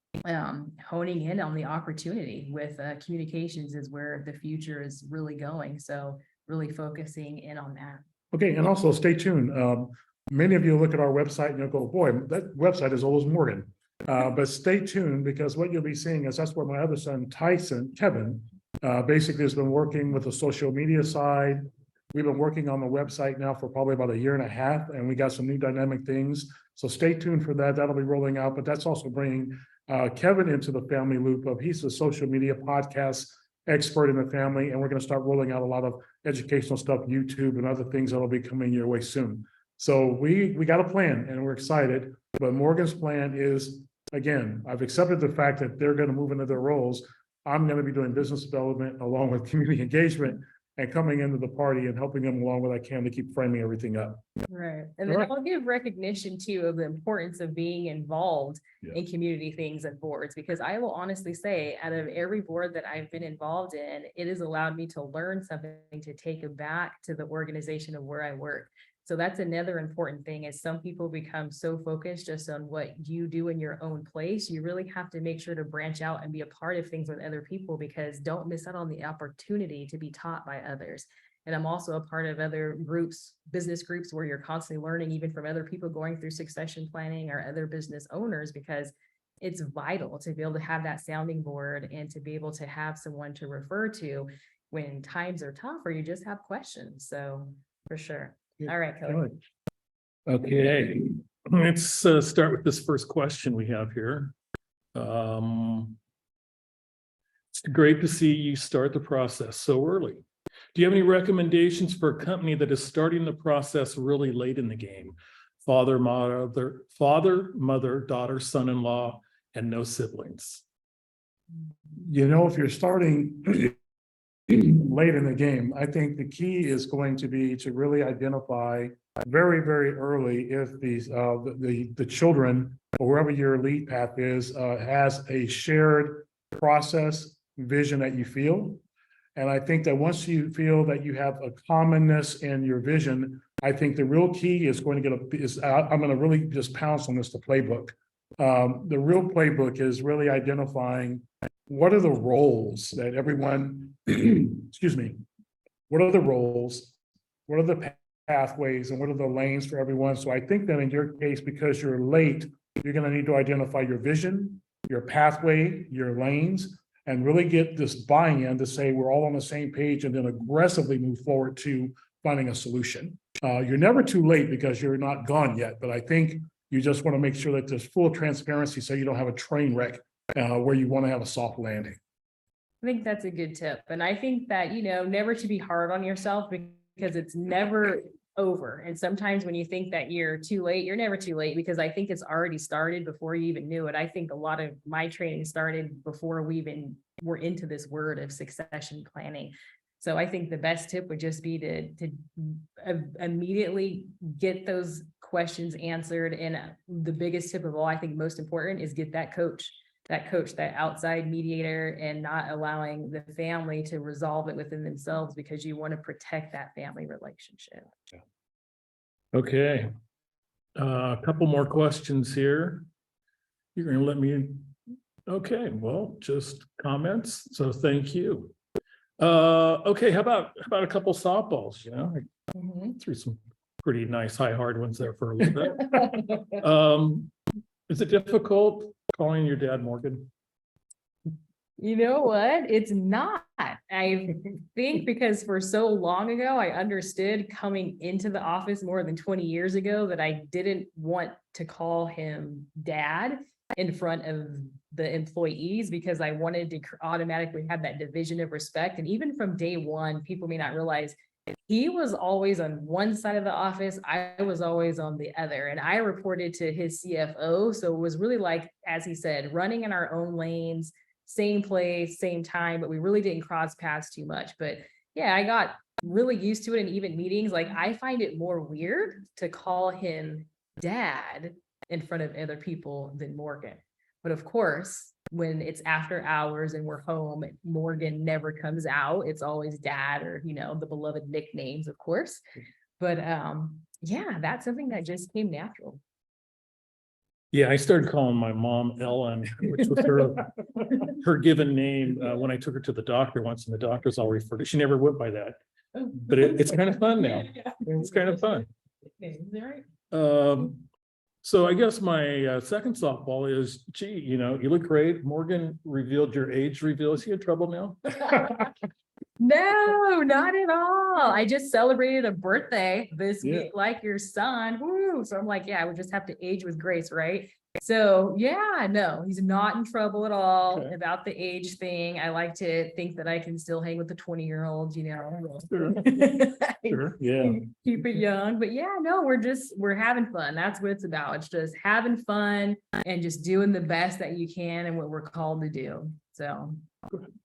honing in on the opportunity with communications is where the future is really going. So really focusing in on that. Okay, and also stay tuned. Many of you look at our website and you'll go, boy, that website is old as Morgan. But stay tuned, because what you'll be seeing is that's where my other son, Kevin, basically has been working with the social media side. We've been working on the website now for probably about 1.5 years, and we got some new dynamic things. So stay tuned for that. That'll be rolling out, but that's also bringing Kevin into the family loop of, he's a social media podcast expert in the family, and we're going to start rolling out a lot of educational stuff, YouTube and other things that'll be coming your way soon. So we got a plan and we're excited, but Morgan's plan is, again, I've accepted the fact that they're going to move into their roles. I'm going to be doing business development along with community engagement and coming into the party and helping them along what I can to keep framing everything up. Right. And then I'll give recognition too of the importance of being involved in community things and boards, because I will honestly say, out of every board that I've been involved in, it has allowed me to learn something to take back to the organization of where I work. So that's another important thing, is some people become so focused just on what you do in your own place. You really have to make sure to branch out and be a part of things with other people, because don't miss out on the opportunity to be taught by others. And I'm also a part of other groups, business groups, where you're constantly learning even from other people going through succession planning or other business owners, because it's vital to be able to have that sounding board and to be able to have someone to refer to when times are tough or you just have questions. So for sure. All right, Kelly. Okay, let's start with this first question we have here. It's great to see you start the process so early. Do you have any recommendations for a company that is starting the process really late in the game? Father, mother, daughter, son-in-law, and no siblings. You know, if you're starting late in the game, I think the key is going to be to really identify very, very early if these the children, or wherever your lead path is, has a shared process vision that you feel. And I think that once you feel that you have a commonness in your vision, I think the real key is going to I'm going to really just pounce on this, the playbook. The real playbook is really identifying what are the roles that everyone, excuse me, what are the roles, what are the pathways, and what are the lanes for everyone? So I think that in your case, because you're late, you're going to need to identify your vision, your pathway, your lanes, and really get this buy-in to say we're all on the same page, and then aggressively move forward to finding a solution. You're never too late because you're not gone yet, but I think you just want to make sure that there's full transparency so you don't have a train wreck where you want to have a soft landing. I think that's a good tip. And I think that, you know, never to be hard on yourself, because it's never over. And sometimes when you think that you're too late, you're never too late, because I think it's already started before you even knew it. I think a lot of my training started before we even were into this word of succession planning. So I think the best tip would just be to immediately get those questions answered. And the biggest tip of all, I think most important, is get that coach, that outside mediator, and not allowing the family to resolve it within themselves, because you want to protect that family relationship. Okay. A couple more questions here. You're going to let me. Okay, well, just comments. So thank you. Okay, how about a couple softballs? You know, I threw some pretty nice high hard ones there for a little bit. Is it difficult calling your dad Morgan? You know what? It's not. I think because for so long ago, I understood coming into the office more than 20 years ago that I didn't want to call him dad in front of the employees because I wanted to automatically have that division of respect. And even from day one, people may not realize he was always on one side of the office. I was always on the other, and I reported to his CFO. So it was really like, as he said, running in our own lanes, same place, same time, but we really didn't cross paths too much. But yeah, I got really used to it in even meetings. Like I find it more weird to call him dad in front of other people than Morgan. But of course, when it's after hours and we're home, Morgan never comes out. It's always dad or, the beloved nicknames, of course. But yeah, that's something that just came natural. Yeah, I started calling my mom Ellen, which was her given name when I took her to the doctor once, and the doctors all referred to. She never went by that, but it's kind of fun now. It's kind of fun. So I guess my second softball is, gee, you look great. Morgan revealed your age reveal. Is he in trouble now? No, not at all. I just celebrated a birthday this week, like your son. Woo. So I'm like, yeah, I would just have to age with grace, right? So yeah, no, he's not in trouble at all about the age thing. I like to think that I can still hang with the 20-year-olds, Sure. Yeah. Keep it young. But yeah, no, we're having fun. That's what it's about. It's just having fun and just doing the best that you can and what we're called to do. So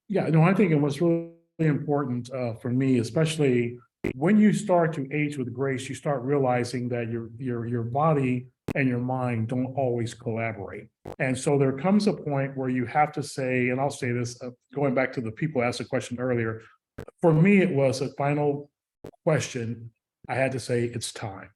yeah, no, I think it was really important for me, especially when you start to age with grace, you start realizing that your body and your mind don't always collaborate. And so there comes a point where you have to say, and I'll say this, going back to the people asked a question earlier, for me, it was a final question. I had to say, it's time.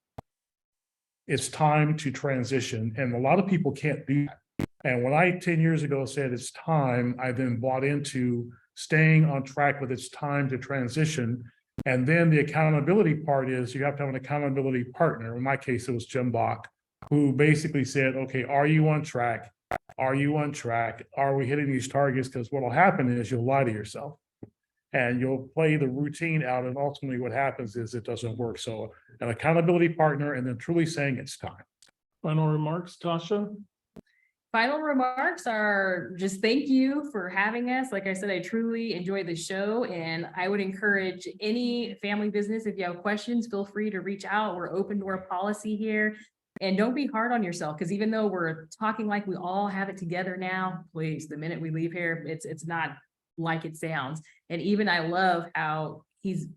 It's time to transition. And a lot of people can't do that. And when I 10 years ago said it's time, I then bought into staying on track with it's time to transition. And then the accountability part is you have to have an accountability partner. In my case, it was Jim Bach, who basically said, okay, are you on track? Are you on track? Are we hitting these targets? Because what will happen is you'll lie to yourself and you'll play the routine out. And ultimately what happens is it doesn't work. So an accountability partner and then truly saying it's time. Final remarks, Tasha? Final remarks are just thank you for having us. Like I said, I truly enjoy the show, and I would encourage any family business, if you have questions, feel free to reach out. We're open to our policy here, and don't be hard on yourself, because even though we're talking like we all have it together now, please, the minute we leave here, it's not like it sounds. And even I love how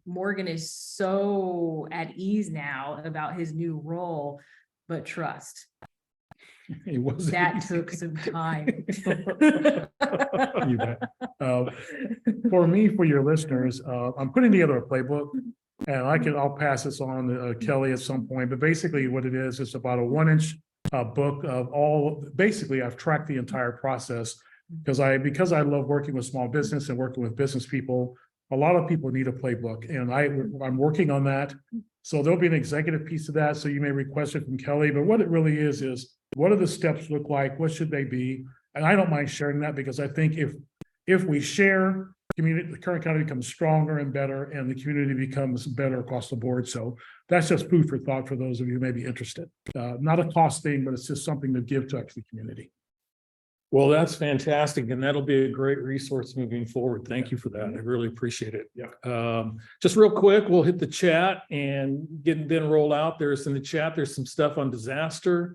Morgan is so at ease now about his new role, but trust. It wasn't That easy. took some time. You bet. For me, for your listeners, I'm putting together a playbook, and I'll pass this on to Kelly at some point. But basically, what it is, it's about a 1-inch book of all. Basically, I've tracked the entire process because I love working with small business and working with business people. A lot of people need a playbook, and I'm working on that. So there'll be an executive piece of that. So you may request it from Kelly, but what it really is what do the steps look like? What should they be? And I don't mind sharing that because I think if we share, the Kern County becomes stronger and better, and the community becomes better across the board. So that's just food for thought for those of you who may be interested. Not a cost thing, but it's just something to give to the community. Well, that's fantastic. And that'll be a great resource moving forward. Thank you for that. I really appreciate it. Yeah. Just real quick, we'll hit the chat and then roll out. There's some stuff on disaster.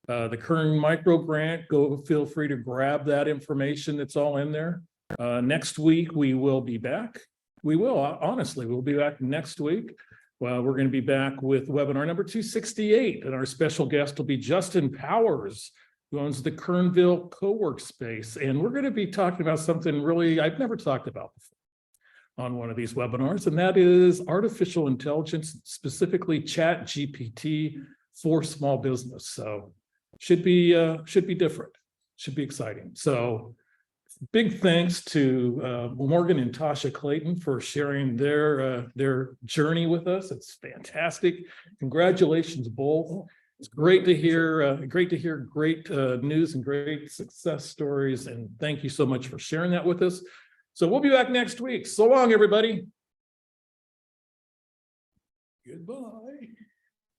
The Kern micro grant, feel free to grab that information. It's all in there. Next week, we will be back. Honestly, we'll be back next week. Well, we're going to be back with webinar number 268, and our special guest will be Justin Powers, who owns the Kernville co-work space. And we're going to be talking about something really I've never talked about before on one of these webinars, and that is artificial intelligence, specifically ChatGPT for small business. So should be different, should be exciting. So big thanks to Morgan and Tasha Clayton for sharing their journey with us. It's fantastic. Congratulations both. It's great to hear great news and great success stories. And thank you so much for sharing that with us. So we'll be back next week. So long, everybody. Goodbye.